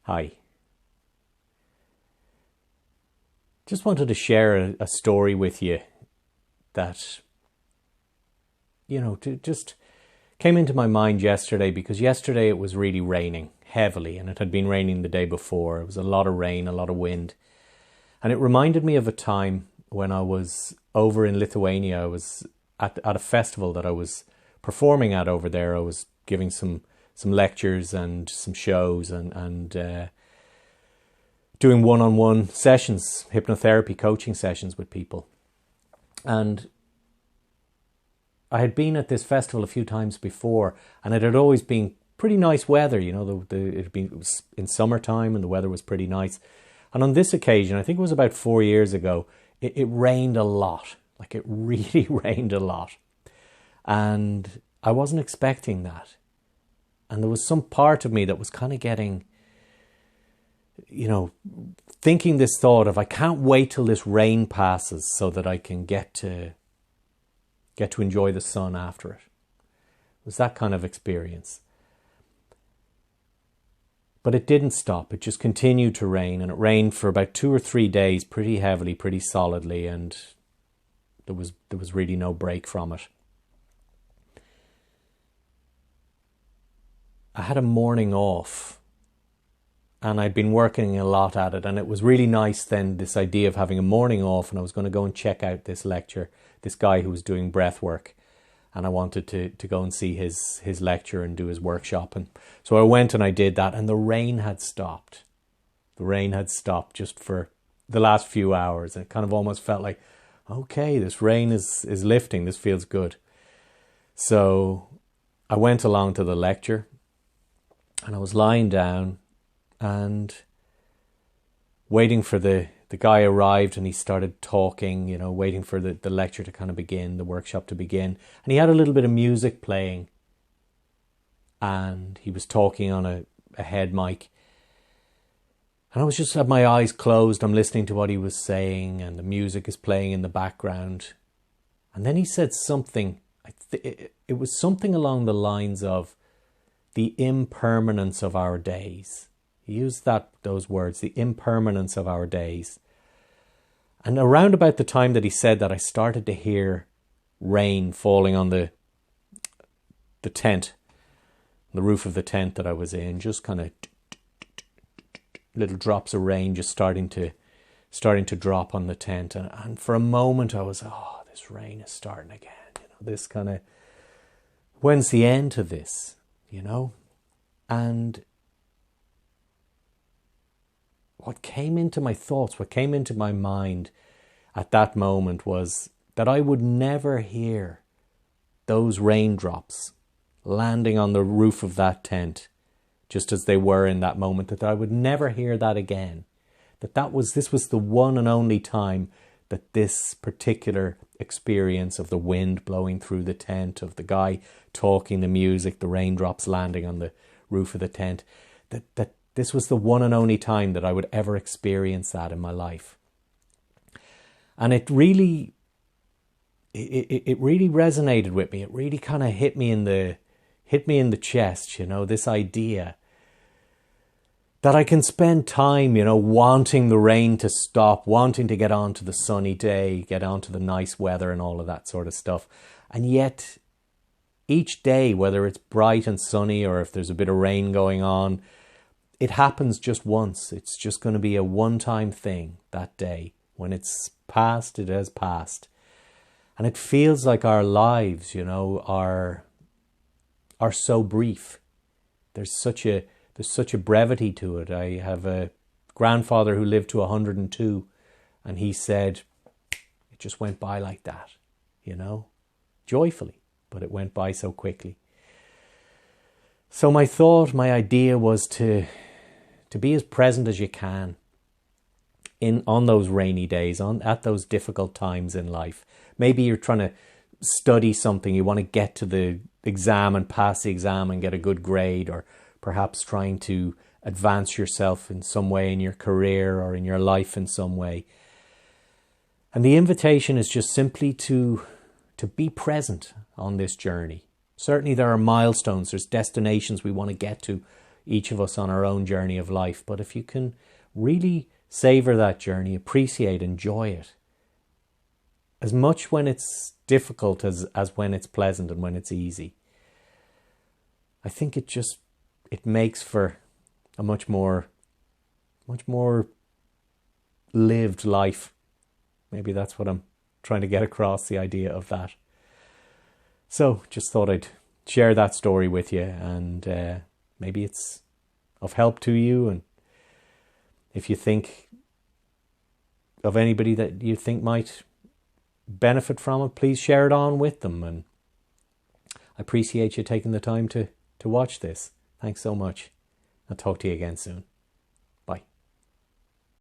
Hi. Just wanted to share a story with you that, just came into my mind yesterday, because yesterday it was really raining heavily, and it had been raining the day before. It was a lot of rain, a lot of wind. And it reminded me of a time when I was over in Lithuania. I was at a festival that I was performing at over there. I was giving some lectures and some shows and doing one-on-one sessions, hypnotherapy coaching sessions with people. And I had been at this festival a few times before, and it had always been pretty nice weather. It was in summertime and the weather was pretty nice. And on this occasion, I think it was about 4 years ago, it rained a lot. Like, it really rained a lot. And I wasn't expecting that. And there was some part of me that was kind of getting, thinking this thought of, I can't wait till this rain passes so that I can get to enjoy the sun after it. It was that kind of experience. But it didn't stop. It just continued to rain, and it rained for about 2 or 3 days pretty heavily, pretty solidly, and there was really no break from it. I had a morning off, and I'd been working a lot at it, and it was really nice then, this idea of having a morning off, and I was going to go and check out this lecture, this guy who was doing breath work, and I wanted to go and see his lecture and do his workshop. And so I went and I did that, and the rain had stopped. The rain had stopped just for the last few hours, and it kind of almost felt like, okay, this rain is lifting, this feels good. So I went along to the lecture, and I was lying down and waiting for the guy arrived, and he started talking, waiting for the lecture to kind of begin, the workshop to begin. And he had a little bit of music playing, and he was talking on a head mic. And I was just had my eyes closed. I'm listening to what he was saying, and the music is playing in the background. And then he said something, it was something along the lines of the impermanence of our days. He used those words, the impermanence of our days. And around about the time that he said that, I started to hear rain falling on the tent, the roof of the tent that I was in, just kind of little drops of rain just starting to drop on the tent. And for a moment I was, this rain is starting again. This kind of, when's the end to this? And what came into my thoughts, what came into my mind at that moment was that I would never hear those raindrops landing on the roof of that tent, just as they were in that moment, that I would never hear that again. This was the one and only time that this particular experience of the wind blowing through the tent, of the guy talking, the music, the raindrops landing on the roof of the tent, that this was the one and only time that I would ever experience that in my life. And it really resonated with me. It really kind of hit me in the chest, this idea that I can spend time, wanting the rain to stop, wanting to get on to the sunny day, get on to the nice weather and all of that sort of stuff. And yet each day, whether it's bright and sunny or if there's a bit of rain going on, it happens just once. It's just going to be a one-time thing that day. When it's past, it has passed. And it feels like our lives, are so brief. There's such a brevity to it. I have a grandfather who lived to 102, and he said it just went by like that, joyfully, but it went by so quickly. So my idea was to be as present as you can on those rainy days, at those difficult times in life. Maybe you're trying to study something, you want to get to the exam and pass the exam and get a good grade, or perhaps trying to advance yourself in some way in your career or in your life in some way. And the invitation is just simply to be present on this journey. Certainly there are milestones, there's destinations we want to get to. each of us on our own journey of life. But if you can really savor that journey, appreciate, enjoy it, as much when it's difficult as when it's pleasant and when it's easy, I think it makes for a much more lived life. Maybe that's what I'm trying to get across, the idea of that. So just thought I'd share that story with you, and maybe it's of help to you. And if you think of anybody that you think might benefit from it, please share it on with them. And I appreciate you taking the time to watch this. Thanks so much. I'll talk to you again soon.